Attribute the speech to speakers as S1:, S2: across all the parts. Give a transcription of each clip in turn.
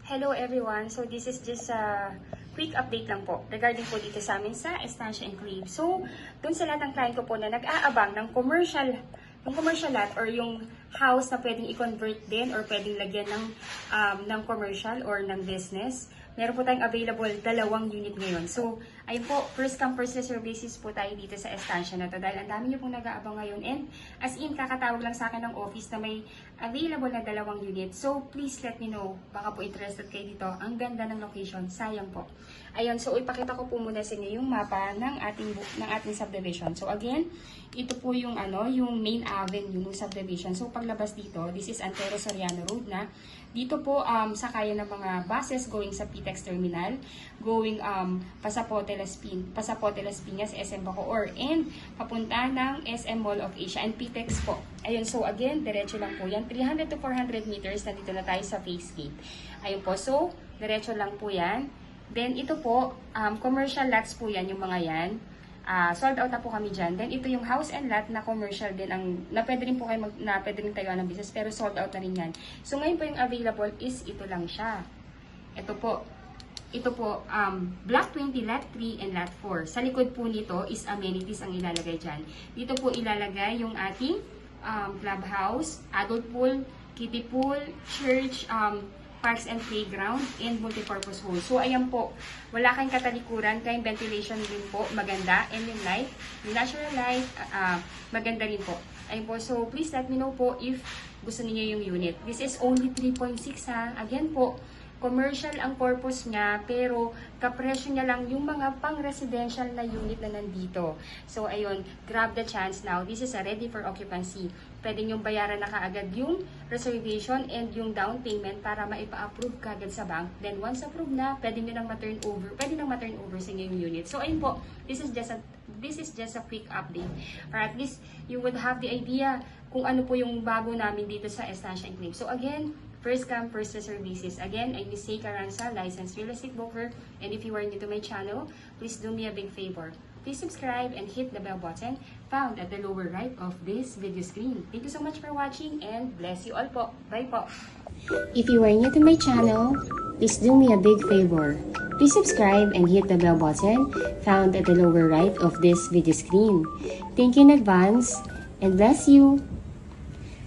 S1: Hello everyone. So this is just a quick update lang po regarding po dito sa amin sa Estancia Enclave. So dun sa lahat ng client ko po na nag-aabang ng commercial lot or yung house na pwedeng i-convert din or pwedeng lagyan ng commercial or ng business, meron po tayong available 2 unit ngayon. So, ayun po, first come first serve basis po tayo dito sa Estancia na to dahil ang dami niyo pong nag-aabang ngayon and as in, kakatawag lang sa akin ng office na may available na 2 unit. So, please let me know. Baka po interested kayo dito. Ang ganda ng location. Sayang po. Ayun, so ipakita ko po muna sa inyo yung mapa ng ating subdivision. So, again, ito po yung yung main avenue ng subdivision. So, paglabas dito, this is Antero Soriano Road na. Dito po sakayan ng mga buses going sa PTEX Terminal, going Pasapote Las Piñas, SM Bacoor, and papunta ng SM Mall of Asia and PTEX po. Ayun, so again, diretso lang po yan. 300 to 400 meters, nandito na tayo sa face gate. Ayun po, so diretso lang po yan. Then ito po, commercial lots po yan, yung mga yan. Sold out na po kami dyan. Then ito yung house and lot na commercial din na pwede rin po kayo pwede rin tayo ng business pero sold out na rin yan. So ngayon po yung available is ito lang siya. Ito po Block 20 Lot 3 and Lot 4. Sa likod po nito is amenities ang ilalagay dyan. Dito po ilalagay yung ating clubhouse, adult pool, kiddie pool, church, parks and playground, and multipurpose hall. So, ayan po, wala kayong katalikuran, kayong ventilation din po, maganda, and yung light, yung natural light, maganda rin po. Ayun po, so please let me know po if gusto niyo yung unit. This is only 3.6 ha. Again po, commercial ang purpose niya, pero kapresyo niya lang yung mga pang-residential na unit na nandito. So, ayun, grab the chance now. This is a ready for occupancy. Pwede niyong bayaran na kaagad yung reservation and yung down payment para maipa-approve kaagad sa bank. Then, once approved na, pwede nyo nang ma-turn over sa inyong unit. So, ayun po, this is just a quick update. Or at least, you would have the idea kung ano po yung bago namin dito sa Estancia Enclave. So, again, first come, first serve basis. Again, I'm Miss Say Caranza, licensed real estate broker. And if you are new to my channel, please do me a big favor. Please subscribe and hit the bell button found at the lower right of this video screen. Thank you so much for watching and bless you all po. Bye po.
S2: If you are new to my channel, please do me a big favor. Please subscribe and hit the bell button found at the lower right of this video screen. Thank you in advance and bless you.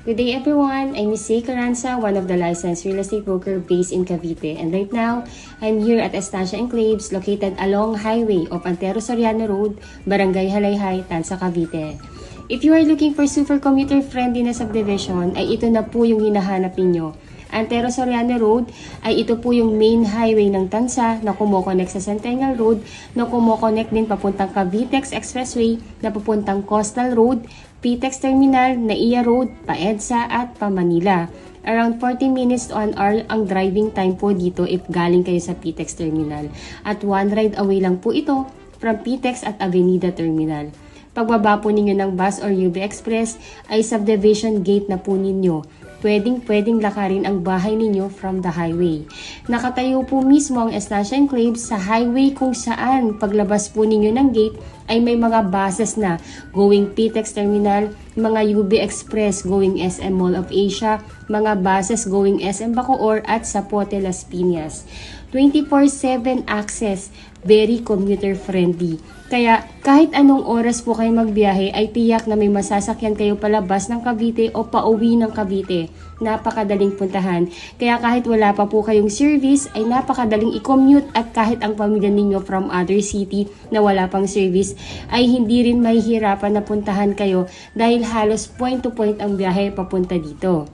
S2: Good day everyone, I'm Miss Say Caranza, one of the licensed real estate broker based in Cavite. And right now, I'm here at Estancia Enclaves located along highway of Antero Soriano Road, Barangay Halayhay, Tansa, Cavite. If you are looking for super commuter friendly na subdivision, ay ito na po yung hinahanap ninyo. Antero Soriano Road ay ito po yung main highway ng Tansa na kumokonek sa Centennial Road, na kumokonek din papuntang Cavitex Expressway, na papuntang Coastal Road, PTEX Terminal, Naiya Road, pa-EDSA at pa-Manila. Around 40 minutes to 1 hour ang driving time po dito if galing kayo sa PTEX Terminal. At 1 ride away lang po ito from PTEX at Avenida Terminal. Pagbaba po ninyo ng bus or UB Express ay subdivision gate na po ninyo. Pwedeng lakarin ang bahay ninyo from the highway. Nakatayo po mismo ang Estancia Enclave sa highway kung saan paglabas po ninyo ng gate ay may mga buses na going PTEX Terminal, mga UB Express going SM Mall of Asia, mga buses going SM Bacoor at Sapote Las Piñas. 24/7 access, very commuter friendly. Kaya kahit anong oras po kayo magbiyahe ay tiyak na may masasakyan kayo palabas ng Cavite o pauwi ng Cavite. Napakadaling puntahan. Kaya kahit wala pa po kayong service ay napakadaling i-commute at kahit ang pamilya ninyo from other city na wala pang service ay hindi rin mahihirapan na puntahan kayo dahil halos point to point ang biyahe papunta dito.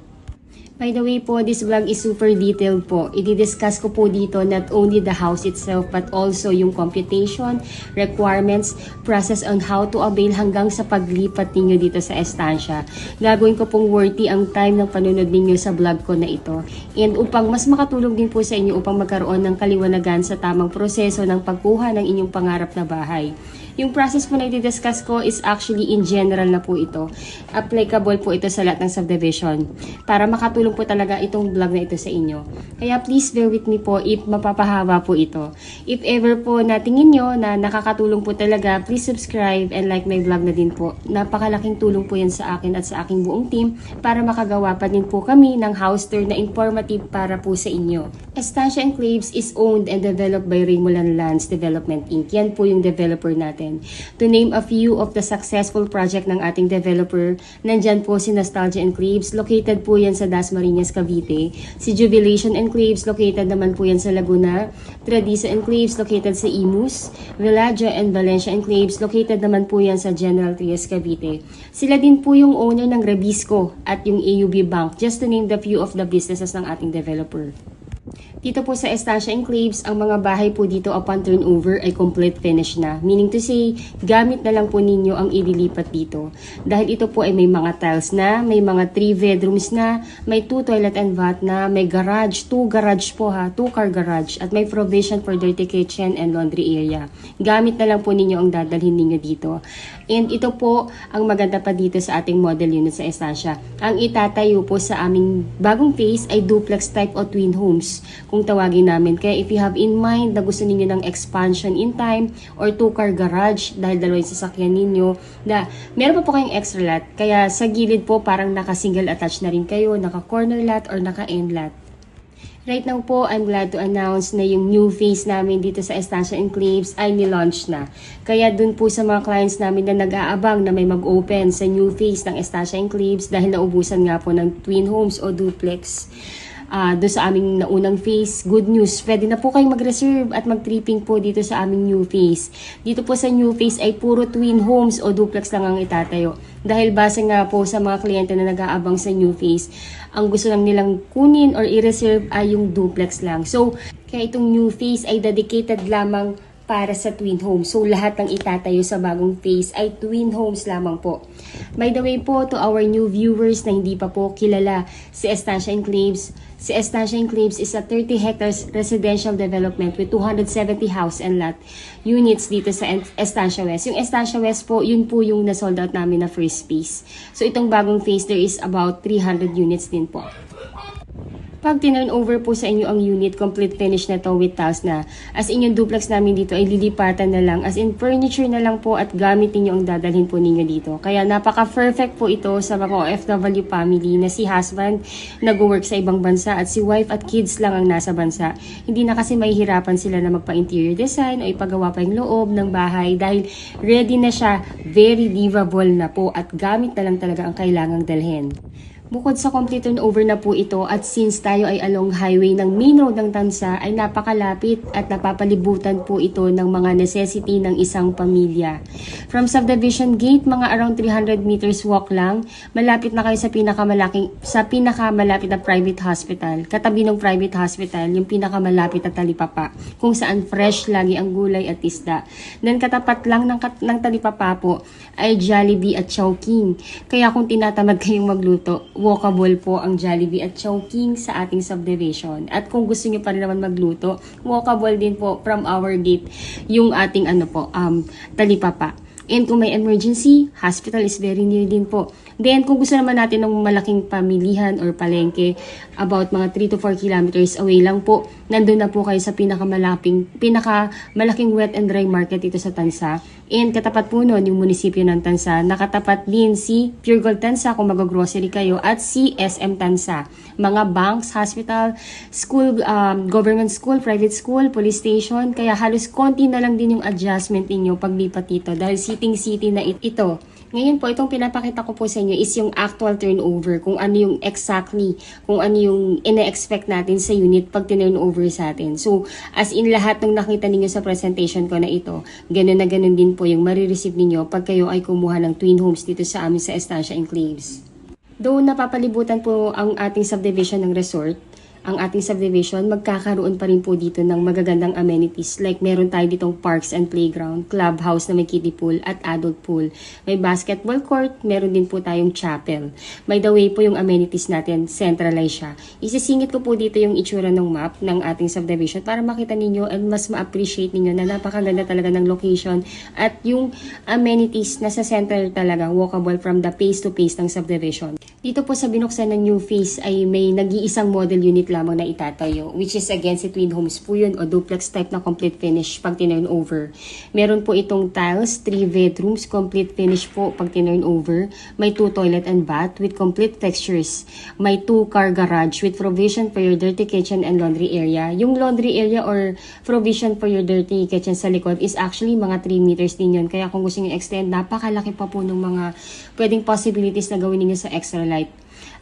S2: By the way po, this vlog is super detailed po. I-discuss ko po dito not only the house itself but also yung computation, requirements, process on how to avail hanggang sa paglipat ninyo dito sa Estancia. Gagawin ko pong worthy ang time ng panunod ninyo sa vlog ko na ito. And upang mas makatulong din po sa inyo upang magkaroon ng kaliwanagan sa tamang proseso ng pagkuha ng inyong pangarap na bahay. Yung process po na i-discuss ko is actually in general na po ito. Applicable po ito sa lahat ng subdivision para makatulong po talaga itong vlog na ito sa inyo. Kaya please bear with me po if mapapahaba po ito. If ever po natingin nyo na nakakatulong po talaga, please subscribe and like my vlog na din po. Napakalaking tulong po yan sa akin at sa aking buong team para makagawa pa din po kami ng house tour na informative para po sa inyo. Estancia Enclaves is owned and developed by Raymulan Lands Development Inc. Yan po yung developer natin. To name a few of the successful project ng ating developer, nandyan po si Nostalgia Enclaves, located po yan sa Dasmariñas, Cavite. Si Jubilation Enclaves, located naman po yan sa Laguna. Tradisa Enclaves, located sa Imus. Villaggio and Valencia Enclaves, located naman po yan sa General Trias, Cavite. Sila din po yung owner ng Rebisco at yung AUB Bank, just to name the few of the businesses ng ating developer. Dito po sa Estancia Enclaves, ang mga bahay po dito upon turnover ay complete finish na. Meaning to say, gamit na lang po ninyo ang ililipat dito. Dahil ito po ay may mga tiles na, may mga 3 bedrooms na, may 2 toilet and bath na, may garage, 2 garage po ha, 2 car garage, at may provision for dirty kitchen and laundry area. Gamit na lang po ninyo ang dadalhin ninyo dito. And ito po ang maganda pa dito sa ating model unit sa Estancia. Ang itatayo po sa aming bagong phase ay duplex type o twin homes kung tawagin namin. Kaya if you have in mind na gusto niyo ng expansion in time or 2-car garage dahil dalawa yung sasakyan ninyo, na meron pa po kayong extra lot. Kaya sa gilid po parang naka-single attached na rin kayo, naka-corner lot or naka-end lot. Right now po, I'm glad to announce na yung new phase namin dito sa Estancia Enclaves ay nilaunch na. Kaya dun po sa mga clients namin na nag-aabang na may mag-open sa new phase ng Estancia Enclaves dahil naubusan nga po ng twin homes o duplex. Doon sa aming naunang phase, good news, pwede na po kayong mag-reserve at mag-tripping po dito sa aming new phase. Dito po sa new phase ay puro twin homes o duplex lang ang itatayo. Dahil base nga po sa mga kliyente na nag-aabang sa new phase, ang gusto lang nilang kunin or i-reserve ay yung duplex lang. So, kaya itong new phase ay dedicated lamang para sa twin homes. So, lahat ng itatayo sa bagong phase ay twin homes lamang po. By the way po, to our new viewers na hindi pa po kilala si Estancia Enclaves, si Estancia Enclaves is a 30 hectares residential development with 270 house and lot units dito sa Estancia West. Yung Estancia West po, yun po yung na-sold out namin na first phase. So, itong bagong phase, there is about 300 units din po. Pag tinurn over po sa inyo ang unit, complete finish na to with tiles na. As in yung duplex namin dito ay lilipatan na lang. As in furniture na lang po at gamit niyo ang dadalhin po ninyo dito. Kaya napaka-perfect po ito sa mga OFW family na si husband nag-work sa ibang bansa at si wife at kids lang ang nasa bansa. Hindi na kasi mahihirapan sila na magpa-interior design o ipagawa pa yung loob ng bahay dahil ready na siya, very livable na po at gamit na lang talaga ang kailangang dalhin. Bukod sa complete turnover na po ito at since tayo ay along highway ng main road ng Tansa ay napakalapit at napapalibutan po ito ng mga necessity ng isang pamilya. From subdivision gate, mga around 300 meters walk lang, malapit na kayo sa pinakamalapit na private hospital. Katabi ng private hospital, yung pinakamalapit na talipapa, kung saan fresh lagi ang gulay at isda. Then katapat lang ng talipapa po ay Jollibee at Chowking. Kaya kung tinatamad kayong magluto, walkable po ang Jollibee at Chowking sa ating subdivision. At kung gusto niyo pa rin naman magluto, walkable din po from our gate yung ating talipapa. And kung may emergency, hospital is very near din po. Then, kung gusto naman natin ng malaking pamilihan or palengke, about mga 3 to 4 kilometers away lang po, nandun na po kayo sa pinakamalaking wet and dry market dito sa Tansa. And katapat po nun, yung munisipyo ng Tansa, nakatapat din si Pure Gold Tansa kung mag-grocery kayo at si SM Tansa. Mga banks, hospital, school, government school, private school, police station, kaya halos konti na lang din yung adjustment ninyo paglipat dito dahil city na ito. Ngayon po, itong pinapakita ko po sa inyo is yung actual turnover, kung ano yung exactly, kung ano yung ina-expect natin sa unit pag turnover sa atin. So, as in lahat ng nakita ninyo sa presentation ko na ito, ganun na ganun din po yung marireceive ninyo pag kayo ay kumuha ng twin homes dito sa amin sa Estancia Enclaves. Though napapalibutan po ang ating subdivision ng resort, ang ating subdivision, magkakaroon pa rin po dito ng magagandang amenities. Like meron tayo ditong parks and playground, clubhouse na may kiddie pool at adult pool. May basketball court, meron din po tayong chapel. By the way po yung amenities natin, centralized siya. Isisingit ko po dito yung itsura ng map ng ating subdivision para makita ninyo and mas ma-appreciate ninyo na napakaganda talaga ng location at yung amenities na sa center talaga, walkable from the phase to phase ng subdivision. Dito po sa binuksan ng new phase ay may nag-iisang model unit lamang na itatayo, which is again si twin homes po yun o duplex type na complete finish pag tinurn over. Meron po itong tiles, 3 bedrooms, complete finish po pag tinurn over. May 2 toilet and bath with complete textures. May 2 car garage with provision for your dirty kitchen and laundry area. Yung laundry area or provision for your dirty kitchen sa likod is actually mga 3 meters din yun. Kaya kung gusto nyo extend, napakalaki pa po ng mga pwedeng possibilities na gawin niyo sa extra light.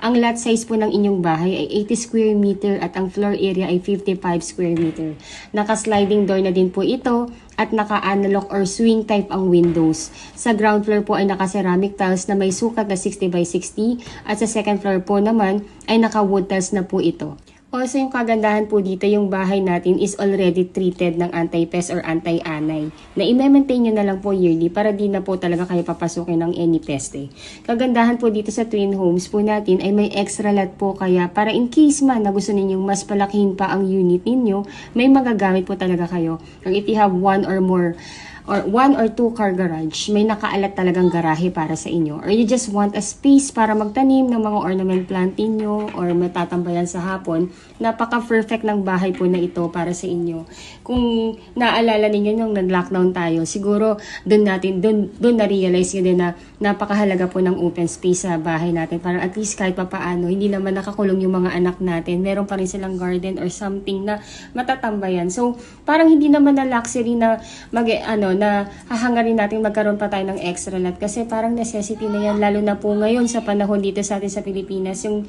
S2: Ang lot size po ng inyong bahay ay 80 square meter at ang floor area ay 55 square meter. Naka-sliding door na din po ito at naka-analog or swing type ang windows. Sa ground floor po ay naka-ceramic tiles na may sukat na 60 by 60 at sa second floor po naman ay naka-wood tiles na po ito. Also, yung kagandahan po dito, yung bahay natin is already treated ng anti-pest or anti-anay. Na i-maintain nyo na lang po yearly para di na po talaga kayo papasukin ng any pest eh. Kagandahan po dito sa twin homes po natin ay may extra lot po kaya para in case man na gusto ninyong mas palakihin pa ang unit ninyo, may magagamit po talaga kayo. Or if you have one or 1 or 2 car garage, may nakaalat talagang garahe para sa inyo. Or you just want a space para magtanim ng mga ornament plant ninyo or matatambayan sa hapon, napaka-perfect ng bahay po na ito para sa inyo. Kung naalala ninyo nung nag-lockdown tayo, siguro doon na-realize nyo din na napakahalaga po ng open space sa bahay natin para at least kahit papaano, hindi naman nakakulong yung mga anak natin. Meron pa rin silang garden or something na matatambayan. So, parang hindi naman na luxury na na hahangarin natin magkaroon pa tayo ng extra lot kasi parang necessity na yan lalo na po ngayon sa panahon dito sa atin sa Pilipinas yung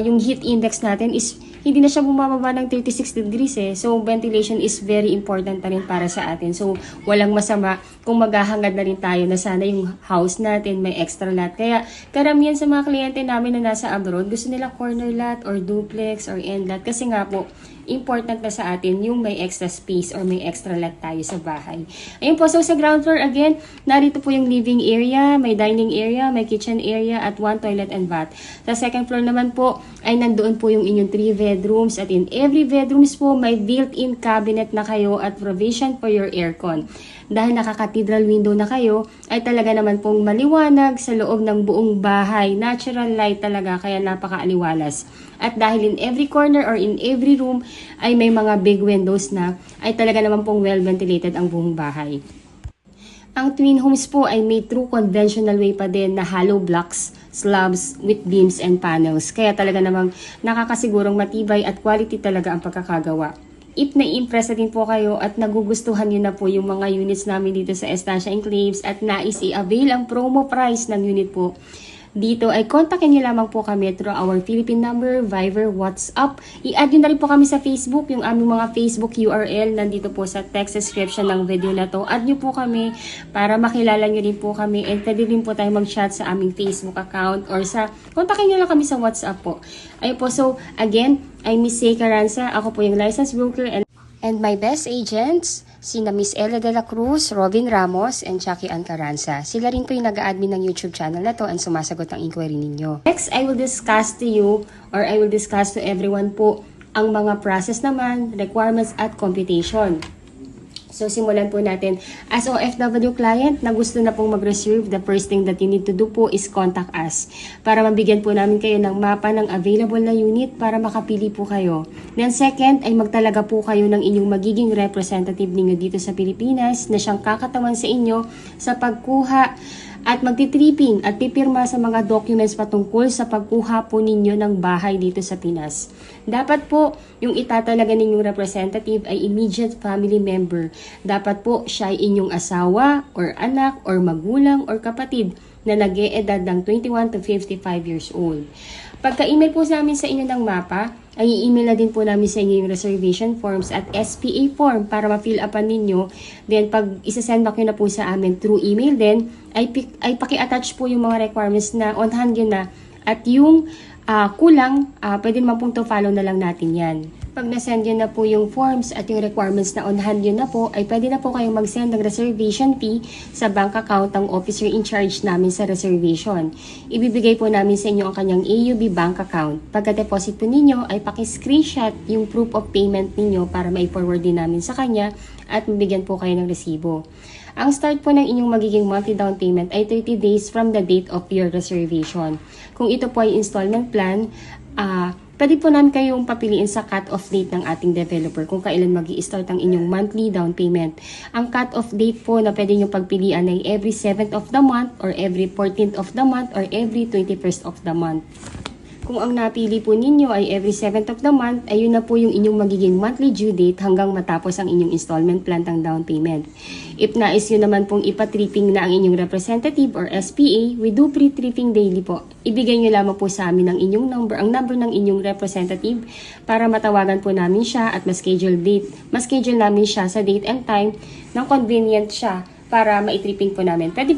S2: yung heat index natin is hindi na siya bumababa ng 36 degrees eh. So, ventilation is very important na rin para sa atin. So, walang masama kung maghahangad na rin tayo na sana yung house natin may extra lot. Kaya, karamihan sa mga kliyente namin na nasa abroad, gusto nila corner lot or duplex or end lot. Kasi nga po, important na sa atin yung may extra space or may extra lot tayo sa bahay. Ayun po, so sa ground floor again, narito po yung living area, may dining area, may kitchen area at 1 toilet and bath. Sa second floor naman po, ay nandoon po yung inyong 3 bedrooms at in every bedrooms po may built-in cabinet na kayo at provision for your aircon. Dahil naka-cathedral window na kayo, ay talaga naman pong maliwanag sa loob ng buong bahay. Natural light talaga, kaya napaka-aliwalas. At dahil in every corner or in every room ay may mga big windows na, ay talaga naman pong well-ventilated ang buong bahay. Ang twin homes po ay may true conventional way pa din na hollow blocks, slabs with beams and panels. Kaya talaga namang nakakasigurong matibay at quality talaga ang pagkakagawa. If na-impress na din po kayo at nagugustuhan nyo na po yung mga units namin dito sa Estancia Enclaves at nais i-avail ang promo price ng unit po, dito ay kontakin nyo lamang po kami through our Philippine number, Viber, WhatsApp. I-add nyo na rin po kami sa Facebook, yung aming mga Facebook URL nandito po sa text description ng video na to. Add nyo po kami para makilala nyo rin po kami and pwede rin po tayo mag-chat sa aming Facebook account or kontakin nyo lang kami sa WhatsApp po. Ayun po, so again, I'm Miss Say Caranza. Ako po yung licensed broker and my best agents, sina Miss Ella de la Cruz, Robin Ramos, and Jackie Ann Caranza. Sila rin po yung nag-admin ng YouTube channel na to and sumasagot ng inquiry ninyo. Next, I will discuss to you or I will discuss to everyone po ang mga process naman, requirements at computation. So, simulan po natin. As OFW client na gusto na pong mag-reserve, the first thing that you need to do po is contact us para mabigyan po namin kayo ng mapa ng available na unit para makapili po kayo. Then second, ay magtalaga po kayo ng inyong magiging representative ninyo dito sa Pilipinas na siyang kakatawan sa inyo sa pagkuha at magtitripping at pipirma sa mga documents patungkol sa pagkuha po ninyo ng bahay dito sa Pinas. Dapat po, yung itatalaga ninyong representative ay immediate family member. Dapat po, siya ay inyong asawa, or anak, or magulang, or kapatid na nag-e-edad ng 21 to 55 years old. Pagka-email po sa amin sa inyo ng mapa, ay i-email na din po namin sa inyo yung reservation forms at SPA form para ma-fill upan ninyo. Then, pag isa-send back nyo na po sa amin through email din, ay paki-attach po yung mga requirements na on hand yun na at yung kulang, pwede naman pong to follow na lang natin yan. Pag nasend yun na po yung forms at yung requirements na on hand yun na po, ay pwede na po kayong mag-send ng reservation fee sa bank account ng officer in charge namin sa reservation. Ibibigay po namin sa inyo ang kanyang AUB bank account. Pagka-deposit po ninyo, ay paki-screenshot yung proof of payment ninyo para ma-forward din namin sa kanya at mabigyan po kayo ng resibo. Ang start po ng inyong magiging monthly down payment ay 30 days from the date of your reservation. Kung ito po ay installment plan, pwede po namin kayong papiliin sa cut-off date ng ating developer kung kailan mag-i-start ang inyong monthly down payment. Ang cut-off date po na pwede nyo pagpilian ay every 7th of the month or every 14th of the month or every 21st of the month. Kung ang napili po ninyo ay every 7th of the month, ayun na po yung inyong magiging monthly due date hanggang matapos ang inyong installment plan ng down payment. If nais nyo naman pong ipatripping na ang inyong representative or SPA, we do pre-tripping daily po. Ibigay nyo lamang po sa amin ang inyong number, ang number ng inyong representative para matawagan po namin siya at ma-schedule namin siya sa date and time ng convenient siya para maitripping po namin. Pwede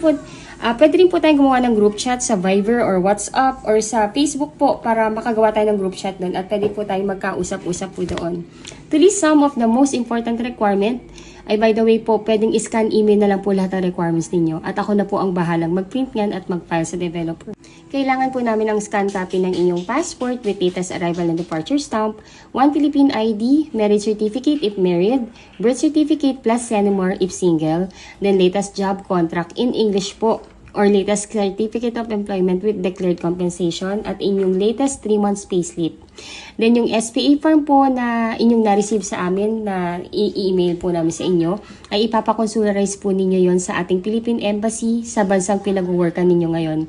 S2: rin po tayong gumawa ng group chat sa Viber or WhatsApp or sa Facebook po para makagawa tayo ng group chat doon at pwede po tayong magkausap-usap po doon. To list some of the most important requirement, ay by the way po, pwedeng scan email na lang po lahat ng requirements ninyo at ako na po ang bahalang mag-print yan at mag-file sa developer. Kailangan po namin ng scan copy ng inyong passport with latest arrival and departure stamp, 1 Philippine ID, marriage certificate if married, birth certificate plus SENMAR if single, then latest job contract in English po, or latest certificate of employment with declared compensation at inyong latest 3 months payslip. Then yung SPA form po na inyong na-receive sa amin na i-email po namin sa inyo, ay ipapakonsularize po ninyo yon sa ating Philippine Embassy sa bansang pinag-workan ninyo ngayon.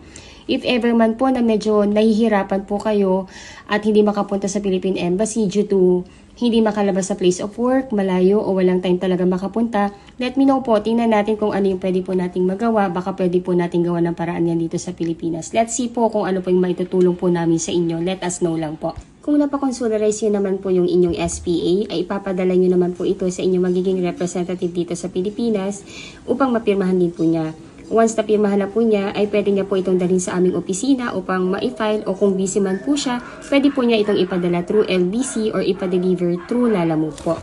S2: If ever man po na medyo nahihirapan po kayo at hindi makapunta sa Philippine Embassy due to hindi makalabas sa place of work, malayo o walang time talaga makapunta, let me know po. Tingnan natin kung ano yung pwede po nating magawa. Baka pwede po nating gawa ng paraan yan dito sa Pilipinas. Let's see po kung ano po yung maitutulong po namin sa inyo. Let us know lang po. Kung napakonsularize nyo naman po yung inyong SPA, ay ipapadala nyo naman po ito sa inyong magiging representative dito sa Pilipinas upang mapirmahan din po niya. Once napirmahan na po niya, ay pwede niya po itong dalhin sa aming opisina upang ma-file o kung busy man po siya, pwede po niya itong ipadala through LBC or ipa-deliver through Lalamove po.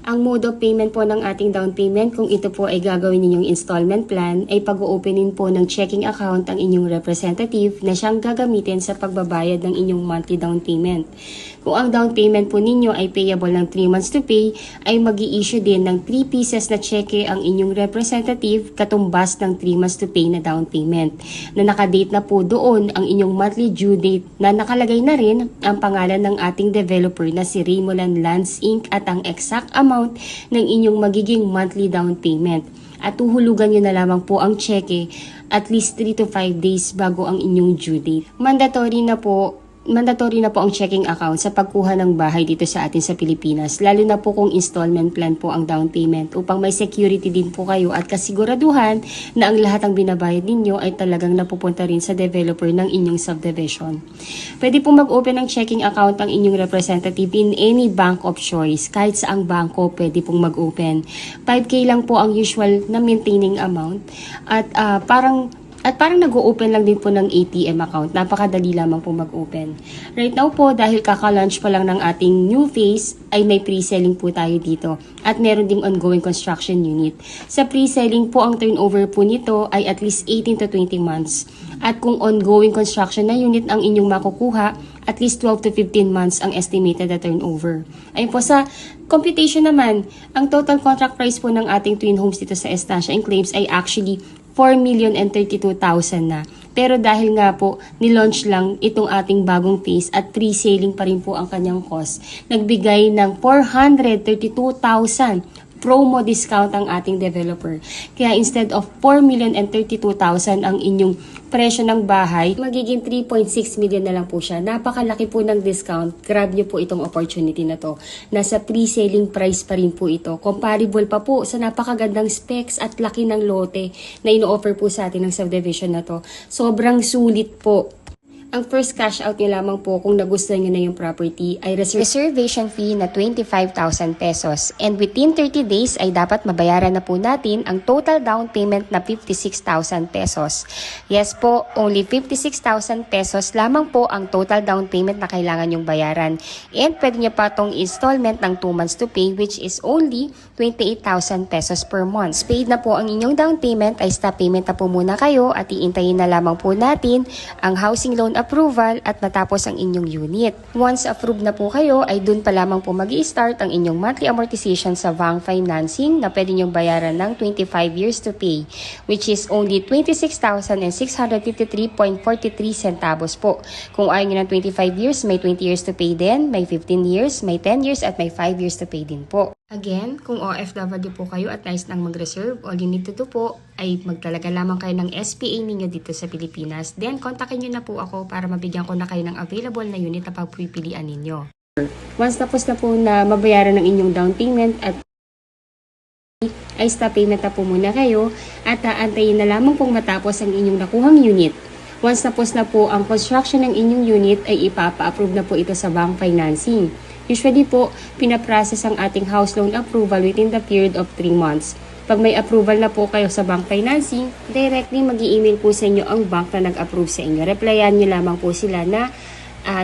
S2: Ang mode of payment po ng ating down payment, kung ito po ay gagawin ninyong installment plan, ay pag-o-openin po ng checking account ang inyong representative na siyang gagamitin sa pagbabayad ng inyong monthly down payment. Kung ang down payment po ninyo ay payable ng 3 months to pay, ay mag-i-issue din ng 3 pieces na cheque ang inyong representative katumbas ng 3 months to pay na down payment. Na nakadate na po doon ang inyong monthly due date na nakalagay na rin ang pangalan ng ating developer na si Raymoland Lands Inc. at ang exact amount ng inyong magiging monthly down payment. At tuhulugan nyo na lamang po ang cheque at least 3 to 5 days bago ang inyong due date. Mandatory na po ang checking account sa pagkuha ng bahay dito sa atin sa Pilipinas, lalo na po kung installment plan po ang down payment upang may security din po kayo at kasiguraduhan na ang lahat ng binabayad ninyo ay talagang napupunta rin sa developer ng inyong subdivision. Pwede po mag-open ng checking account ang inyong representative in any bank of choice. Kahit saang bangko pwede pong mag-open. 5K lang po ang usual na maintaining amount at parang nag-o-open lang din po ng ATM account. Napakadali lamang po mag-open. Right now po, dahil kaka-launch pa lang ng ating new phase, ay may pre-selling po tayo dito. At meron ding ongoing construction unit. Sa pre-selling po, ang turnover po nito ay at least 18 to 20 months. At kung ongoing construction na unit ang inyong makukuha, at least 12 to 15 months ang estimated na turnover. Ayun po, sa computation naman, ang total contract price po ng ating twin homes dito sa Estancia Enclaves ay actually 4,032,000 na. Pero dahil nga po, nilaunch lang itong ating bagong phase at pre-selling pa rin po ang kanyang cost, nagbigay ng 432,000 promo discount ang ating developer. Kaya instead of 4,032,000 ang inyong presyo ng bahay, magiging 3.6 million na lang po siya. Napakalaki po ng discount. Grab nyo po itong opportunity na to. Nasa pre-selling price pa rin po ito. Comparable pa po sa napakagandang specs at laki ng lote na ino-offer po sa atin ng subdivision na to. Sobrang sulit po. Ang first cash out nyo lamang po kung nagustuhan nyo na yung property ay reservation fee na 25,000 pesos. And within 30 days ay dapat mabayaran na po natin ang total down payment na 56,000 pesos. Yes po, only 56,000 pesos lamang po ang total down payment na kailangan yung bayaran. And pwede nyo pa tong installment ng 2 months to pay, which is only 28,000 pesos per month. Paid na po ang inyong down payment ay stop payment na po muna kayo at iintayin na lamang po natin ang housing loan approval at matapos ang inyong unit. Once approved na po kayo, ay dun pa lamang po mag-i-start ang inyong monthly amortization sa bank financing na pwede nyong bayaran ng 25 years to pay, which is only 26,653.43 centavos po. Kung ayaw nyo ng 25 years, may 20 years to pay din, may 15 years, may 10 years at may 5 years to pay din po. Again, kung OFW po kayo at nais nang mag-reserve, all you need to do po ay magtalaga lamang kayo ng SPA ninyo dito sa Pilipinas. Then, kontakin nyo na po ako para mabigyan ko na kayo ng available na unit na pagpipilian ninyo. Once tapos na po na mabayaran ng inyong down payment at ay stop payment na po muna kayo at aantayin na lamang pong matapos ang inyong nakuhang unit. Once tapos na po ang construction ng inyong unit ay ipapa-approve na po ito sa bank financing. Usually po, pinaprocess ang ating house loan approval within the period of 3 months. Pag may approval na po kayo sa bank financing, directly mag-i-email po sa inyo ang bank na nag-approve sa inyo. Replyan nyo lamang po sila na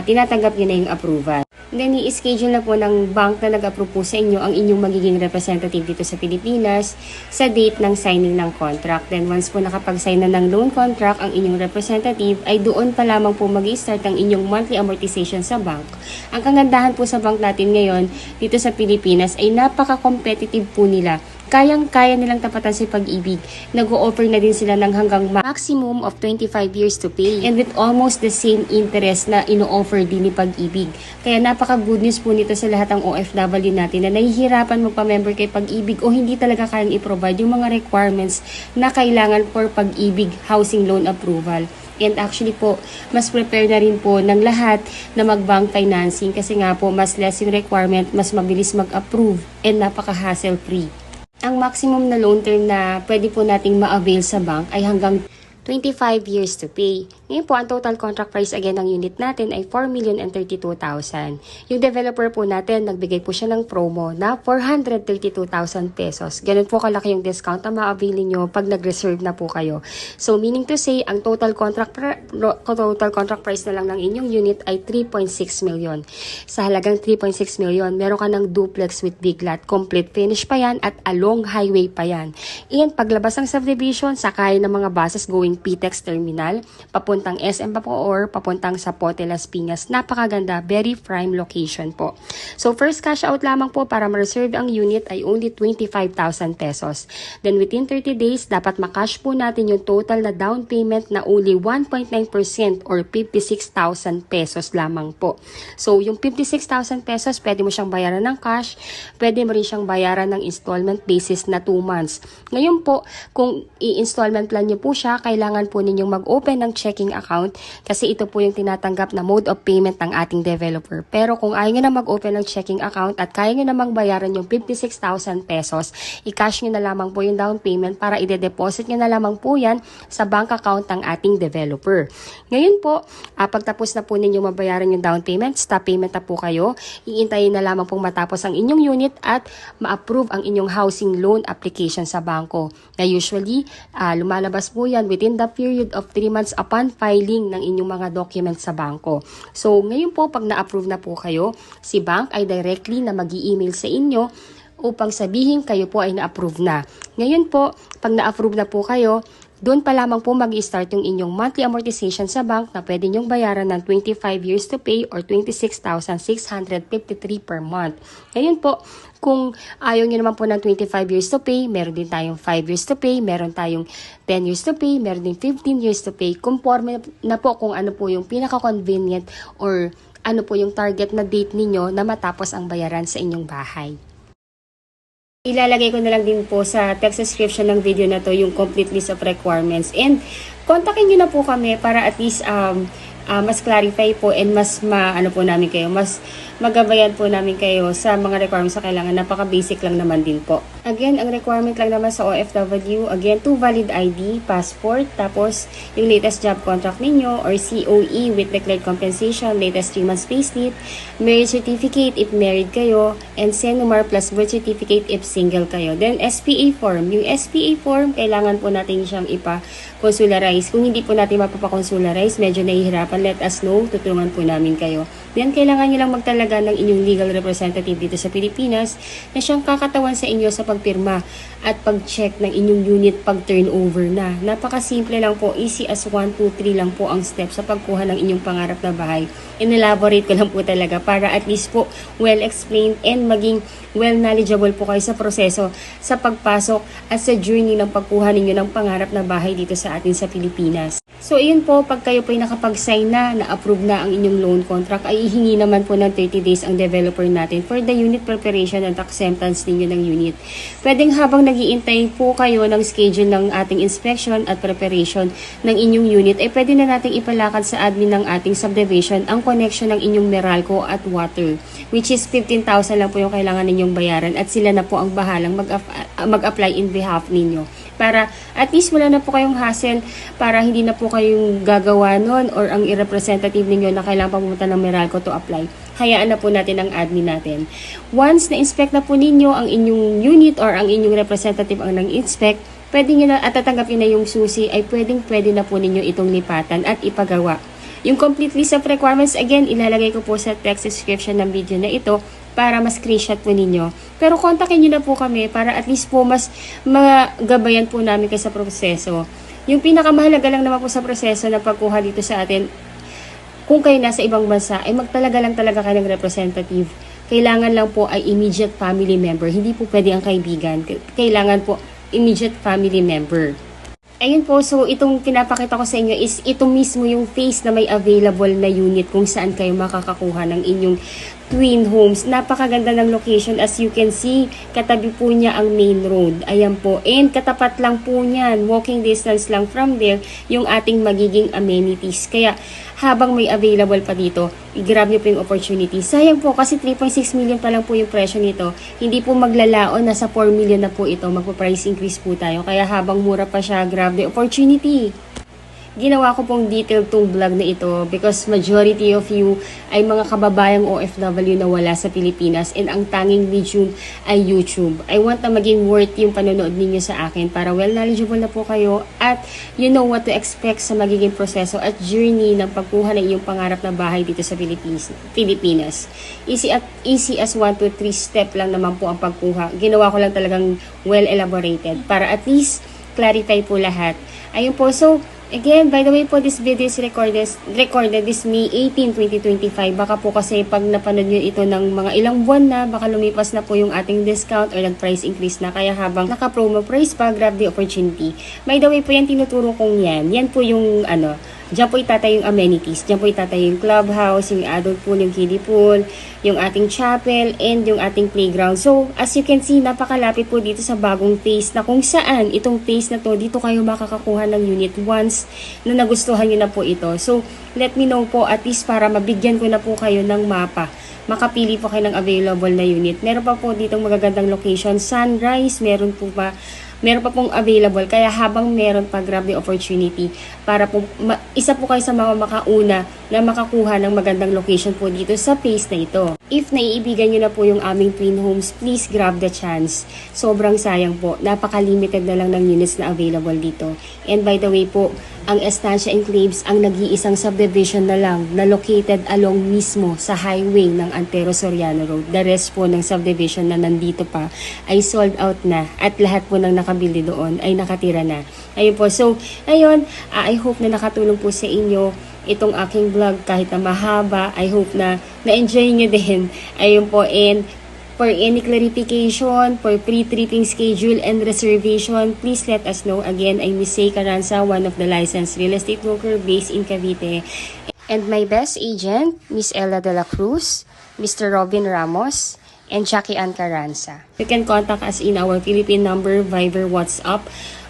S2: tinatanggap nyo na yung approval. Then, i-schedule na po ng bank na nag-approve po sa inyo ang inyong magiging representative dito sa Pilipinas sa date ng signing ng contract. Then, once po nakapag-sign na ng loan contract ang inyong representative, ay doon pa lamang po mag-i-start ang inyong monthly amortization sa bank. Ang kagandahan po sa bank natin ngayon dito sa Pilipinas ay napaka-competitive po nila. Kayang-kaya nilang tapatan si Pag-ibig. Nag-o-offer na din sila ng hanggang maximum of 25 years to pay. And with almost the same interest na ino-offer din ni Pag-ibig. Kaya napaka-good news po nito sa lahat ng OFW natin na nahihirapan magpa-member kay Pag-ibig o hindi talaga kayang i-provide yung mga requirements na kailangan for Pag-ibig housing loan approval. And actually po, mas prepare na rin po ng lahat na mag-bank financing kasi nga po, mas less yung requirement, mas mabilis mag-approve, and napaka-hassle free. Ang maximum na loan term na pwede po nating ma-avail sa bank ay hanggang 25 years to pay. Ngayon po, ang total contract price again ng unit natin ay 4,032,000. Yung developer po natin, nagbigay po siya ng promo na 432,000 pesos. Ganun po kalaki yung discount na ma-avail nyo pag nag-reserve na po kayo. So, meaning to say, ang total contract price na lang ng inyong unit ay 3.6 million. Sa halagang 3.6 million, meron ka ng duplex with big lot. Complete finish pa yan at along highway pa yan. And paglabas ng subdivision, sakay ng mga buses going PTEX Terminal, papuntang SM pa po or papuntang sa Pote Las Piñas. Napakaganda, very prime location po. So first cash out lamang po para ma-reserve ang unit ay only 25,000 pesos. Then within 30 days, dapat makash po natin yung total na down payment na only 1.9% or 56,000 pesos lamang po. So yung 56,000 pesos, pwede mo siyang bayaran ng cash, pwede mo rin siyang bayaran ng installment basis na 2 months. Ngayon po, kung i-installment plan niyo po siya, kailangan po ninyong mag-open ng checking account kasi ito po yung tinatanggap na mode of payment ng ating developer. Pero kung ayaw nyo na mag-open ng checking account at kaya nyo namang bayaran yung 56,000 pesos, i-cash nyo na lamang po yung down payment para ide-deposit nyo na lamang po yan sa bank account ng ating developer. Ngayon po, pagtapos na po ninyo mabayaran yung down payment, stop payment na po kayo, iintayin na lamang pong matapos ang inyong unit at ma-approve ang inyong housing loan application sa banko. Na usually, lumalabas po yan within the period of 3 months upon filing ng inyong mga documents sa banko. So, ngayon po, pag na-approve na po kayo, si bank ay directly na mag-i-email sa inyo upang sabihin kayo po ay na-approve na. Ngayon po, pag na-approve na po kayo, doon pa lamang po mag-i-start yung inyong monthly amortization sa bank na pwede nyong bayaran ng 25 years to pay or 26,653 per month. Ngayon po, kung ayaw nyo naman po ng 25 years to pay, meron din tayong 5 years to pay, meron tayong 10 years to pay, meron din 15 years to pay. Conforme na po kung ano po yung pinaka-convenient or ano po yung target na date ninyo na matapos ang bayaran sa inyong bahay. Ilalagay ko na lang din po sa text description ng video na to yung complete list of requirements. And kontakin nyo na po kami para at least mas clarify po and mas namin kayo, mas magabayan po namin kayo sa mga requirements na kailangan. Napaka-basic lang naman din po. Again, ang requirement lang naman sa OFW, again, 2 valid ID, passport, tapos yung latest job contract ninyo or COE with declared compensation, latest 3 months payslip, marriage certificate if married kayo, and SENUMAR plus birth certificate if single kayo. Then, SPA form. Yung SPA form, kailangan po natin siyang ipa-consularize. Kung hindi po natin mapapa-consularize, medyo nahihirapan, let us know, tutulungan po namin kayo. Then, kailangan nyo lang magtalaga ng inyong legal representative dito sa Pilipinas na siyang kakatawan sa inyo sa pagpirma at pag-check ng inyong unit pag turnover na. Napakasimple lang po, easy as 1, 2, 3 lang po ang step sa pagkuha ng inyong pangarap na bahay. In-elaborate ko lang po talaga para at least po well-explained and maging well-knowledgeable po kayo sa proseso sa pagpasok at sa journey ng pagkuha ninyo ng pangarap na bahay dito sa atin sa Pilipinas. So, ayun po, pag kayo po ay nakapag-sign na-approve na ang inyong loan contract, ay ihingi naman po ng 30 days ang developer natin for the unit preparation and acceptance ninyo ng unit. Pwedeng habang nag-iintay po kayo ng schedule ng ating inspection at preparation ng inyong unit, ay pwede na nating ipalakad sa admin ng ating subdivision ang connection ng inyong Meralco at water, which is 15,000 lang po yung kailangan ninyong bayaran at sila na po ang bahalang mag-apply in behalf ninyo. Para at least wala na po kayong hassle, para hindi na po kayong gagawa nun or ang i-representative ninyo na kailangan pumunta ng Meralco to apply. Hayaan na po natin ang admin natin. Once na-inspect na po ninyo ang inyong unit or ang inyong representative ang nang-inspect, pwede nyo na at tatanggapin na yung susi, ay pwede na po ninyo itong lipatan at ipagawa. Yung complete list of requirements, again, ilalagay ko po sa text description ng video na ito para mas screenshot po ninyo. Pero kontakin nyo na po kami para at least po mas magabayan po namin kayo sa proseso. Yung pinakamahalaga lang naman po sa proseso ng pagkuha dito sa atin, kung kayo nasa ibang bansa, ay magtalaga lang talaga kayo ng representative. Kailangan lang po ay immediate family member. Hindi po pwede ang kaibigan. Kailangan po immediate family member. Ayun po, so itong pinapakita ko sa inyo is ito mismo yung phase na may available na unit kung saan kayo makakakuha ng inyong twin homes. Napakaganda ng location, as you can see, katabi po niya ang main road. Ayan po, and katapat lang po niyan, walking distance lang from there, yung ating magiging amenities. Kaya habang may available pa dito, i-grab niyo po yung opportunity. Sayang po kasi 3.6 million pa lang po yung presyo nito. Hindi po maglalaon, nasa 4 million na po ito. Magpo-price increase po tayo. Kaya habang mura pa siya, grab the opportunity. Ginawa ko pong detailed tong vlog na ito because majority of you ay mga kababayang OFW na wala sa Pilipinas and ang tanging medium ay YouTube. I want na maging worth yung panonood ninyo sa akin para well knowledgeable na po kayo at you know what to expect sa magiging proseso at journey ng pagkuha ng iyong pangarap na bahay dito sa Pilipinas. Easy as 1 to 3 step lang naman po ang pagkuha. Ginawa ko lang talagang well elaborated para at least clarify po lahat. Ayun po, so again, by the way po, this video is recorded this May 18, 2025. Baka po kasi pag napanood nyo ito ng mga ilang buwan na, baka lumipas na po yung ating discount or nag-price increase na. Kaya habang naka-promo price pa, grab the opportunity. By the way po, yan tinuturo kong yan. Yan po yung dyan po itatay yung amenities. Dyan po itatay yung clubhouse, yung adult pool, yung kiddie pool, yung ating chapel, and yung ating playground. So, as you can see, napakalapit po dito sa bagong phase na kung saan itong phase na to, dito kayo makakakuha ng unit once na nagustuhan nyo na po ito. So, let me know po at least para mabigyan ko na po kayo ng mapa. Makapili po kayo ng available na unit. Meron pa po ditong magagandang location. Sunrise, meron pa pong available. Kaya habang meron pa, grab the opportunity para po, isa po kayo sa mga makauna na makakuha ng magandang location po dito sa phase na ito. If naiibigan nyo na po yung aming twin homes, please grab the chance. Sobrang sayang po. Napaka-limited na lang ng units na available dito. And by the way po, ang Estancia Enclaves ang nag-iisang subdivision na lang na located along mismo sa highway ng Antero Soriano Road. The rest po ng subdivision na nandito pa ay sold out na at lahat po ng nakabili doon ay nakatira na. Ayun po. So, ayun, I hope na nakatulong po sa inyo itong aking vlog kahit na mahaba. I hope na na-enjoy nyo din. Ayun po, and for any clarification, for pre-tripping schedule and reservation, please let us know. Again, I'm Miss Say Caranza, one of the licensed real estate broker based in Cavite. And my best agent, Miss Ella de la Cruz, Mr. Robin Ramos, and Jackie Ann Caranza. You can contact us in our Philippine number, Viber, WhatsApp,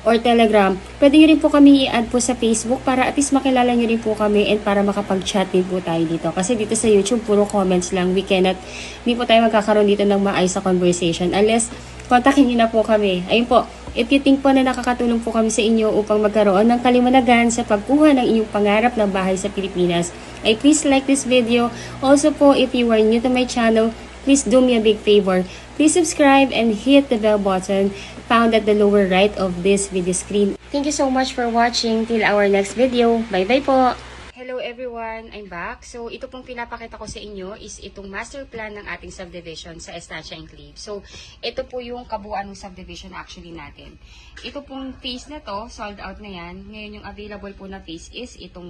S2: or Telegram. Pwede nyo rin po kami i-add po sa Facebook para at least makilala nyo rin po kami and para makapag-chat din po tayo dito. Kasi dito sa YouTube, puro comments lang. Hindi po tayo magkakaroon dito ng maayos sa conversation unless kontakin niyo na po kami. Ayun po, if you think po na nakakatulong po kami sa inyo upang magkaroon ng kaliwanagan sa pagkuha ng inyong pangarap na bahay sa Pilipinas, ay please like this video. Also po, if you are new to my channel, please do me a big favor. Please subscribe and hit the bell button found at the lower right of this video screen. Thank you so much for watching. Till our next video. Bye-bye po! Hello everyone, I'm back. So ito pong pinapakita ko sa inyo is itong master plan ng ating subdivision sa Estancia Enclave. So ito po yung kabuuan ng subdivision actually natin. Ito pong phase na to, sold out na yan. Ngayon yung available po na phase is ito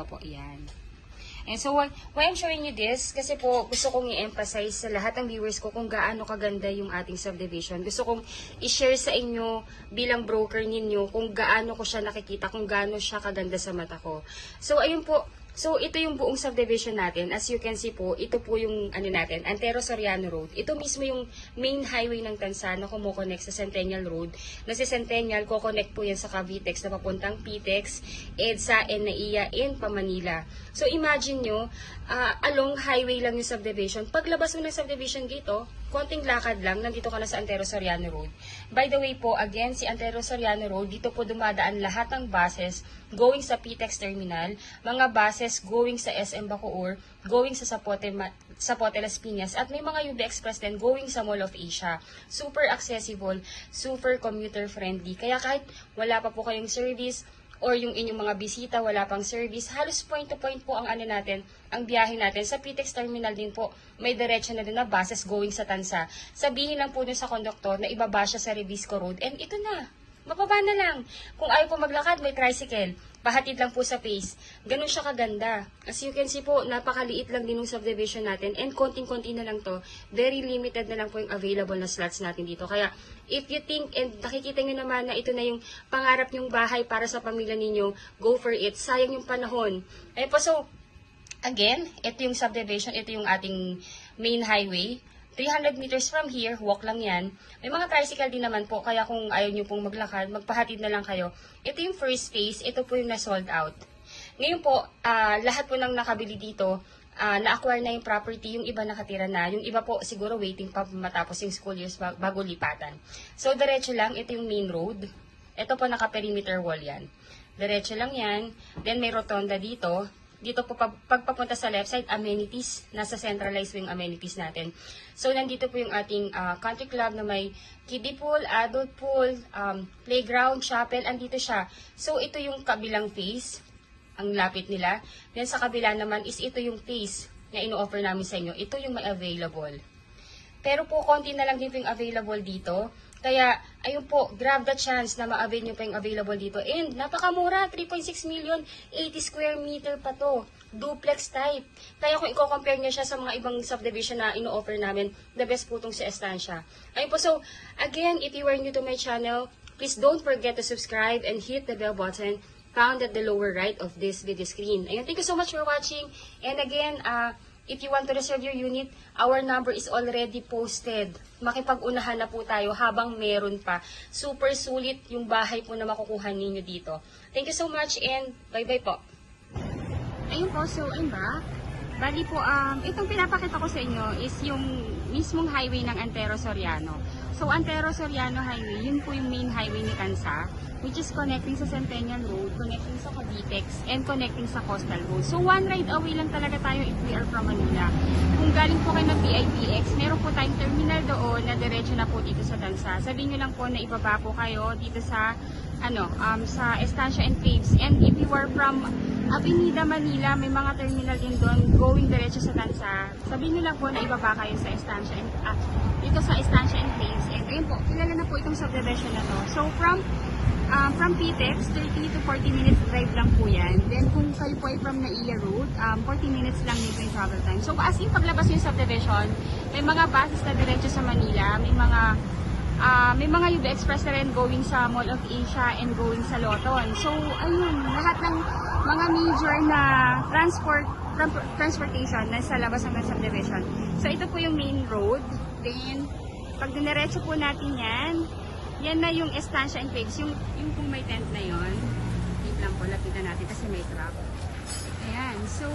S2: po, yan. And so, why I'm showing you this? Kasi po, gusto kong i-emphasize sa lahat ng viewers ko kung gaano kaganda yung ating subdivision. Gusto kong i-share sa inyo bilang broker ninyo kung gaano ko siya nakikita, kung gaano siya kaganda sa mata ko. So, ayun po. So, ito yung buong subdivision natin. As you can see po, ito po yung natin, Antero Soriano Road. Ito mismo yung main highway ng Tansa na kumukonect sa Centennial Road. Na si Centennial, kukonect po yan sa Cavitex na papuntang Pitex, EDSA, and NAIA in Pamanila. So, imagine nyo, along highway lang yung subdivision. Paglabas mo ng subdivision gate, konting lakad lang, nandito ka na sa Antero Soriano Road. By the way po, again, si Antero Soriano Road, dito po dumadaan lahat ng buses going sa Pitex Terminal, mga buses going sa SM Bacoor, going sa Zapote Las Piñas, at may mga UB Express din going sa Mall of Asia. Super accessible, super commuter friendly. Kaya kahit wala pa po kayong service, or yung inyong mga bisita, wala pang service, halos point to point po ang ang biyahe natin. Sa Pitex Terminal din po, may diretso na din na buses going sa Tansa. Sabihin lang po dun sa konduktor na ibaba siya sa Revisco Road, and ito na, mababa na lang. Kung ayaw po maglakad, may tricycle. Pahatid lang po sa pace. Ganun siya kaganda. As you can see po, napakaliit lang din yung subdivision natin, and konting-konti na lang to. Very limited na lang po yung available na slots natin dito. Kaya, if you think and nakikita nyo naman na ito na yung pangarap nyong bahay para sa pamilya ninyo, go for it. Sayang yung panahon. Eh po, so, again, ito yung subdivision, ito yung ating main highway. 300 meters from here, walk lang yan. May mga tricycle din naman po, kaya kung ayaw nyo pong maglakad, magpahatid na lang kayo. Ito yung first phase, ito po yung na-sold out. Ngayon po, lahat po ng nakabili dito, na-acquire na yung property, yung iba nakatira na, yung iba po siguro waiting pa matapos yung school years bago lipatan. So, diretso lang, ito yung main road. Ito po naka-perimeter wall yan. Diretso lang yan. Then may rotonda dito. Dito po, pagpapunta sa left side, amenities. Nasa centralized yung amenities natin. So, nandito po yung ating country club na may kiddie pool, adult pool, playground, chapel. Andito siya. So, ito yung kabilang phase. Ang lapit nila. Then, sa kabila naman is ito yung phase na ino-offer namin sa inyo. Ito yung may available. Pero po, konti na lang din po yung available dito. Kaya, ayun po, grab the chance na ma-avail nyo pa yung available dito. And, napakamura, 3.6 million, 80 square meter pa to. Duplex type. Kaya kung i-compare nyo siya sa mga ibang subdivision na ino-offer namin, the best po itong sa Estancia. Ayun po, so, again, if you are new to my channel, please don't forget to subscribe and hit the bell button found at the lower right of this video screen. Ayun, thank you so much for watching. And again, if you want to reserve your unit, our number is already posted. Makipag-unahan na po tayo habang meron pa. Super sulit yung bahay po na makukuha ninyo dito. Thank you so much and bye-bye po. Ayun po, so I'm back. Bali po, itong pinapakita ko sa inyo is yung mismong highway ng Antero Soriano. So, Antero Soriano Highway, yun po yung main highway ni Tansa, which is connecting sa Centennial Road, connecting sa Cavitex, and connecting sa Coastal Road. So, one ride away lang talaga tayo if we are from Manila. Kung galing po kayo ng PIPX, meron po tayong terminal doon na diretso na po dito sa Tansa. Sabihin nyo lang po na ibaba po kayo dito sa sa Estancia Enclaves. And if you are from Avenida Manila, may mga terminal din doon going diretso sa Tansa. Sabihin nyo lang po na ibaba kayo sa Estancia dito sa Estancia Enclaves. And ayun po, kilala na po itong subdivision na to. So from Pitex, 30 to 40 minutes drive lang po yan. Then kung kayo po ay from NAIA Road, 40 minutes lang nito yung travel time. So as in paglabas yung subdivision, may mga buses na diretso sa Manila, may mga UB Express na rin going sa Mall of Asia and going sa Loton. So ayun, lahat ng mga major na transportation na sa labas ng subdivision. So ito po yung main road. Then pag diniretso po natin yan na yung Estancia Enclaves, yung kung may tent na yon. Wait lang po, lapitan natin kasi may truck. Ayan, so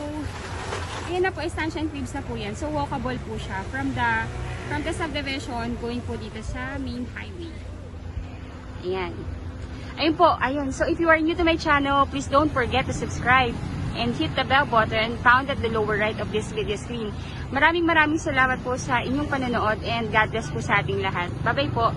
S2: ayan na po, Estancia Enclaves na po yan. So walkable po siya from the
S1: from the subdivision going po dito sa main highway. Ayan. Ayun po, ayun. So if you are new to my channel, please don't forget to subscribe and hit the bell button found at the lower right of this video screen. Maraming salamat po sa inyong panonood and God bless po sa ating lahat. Bye-bye po.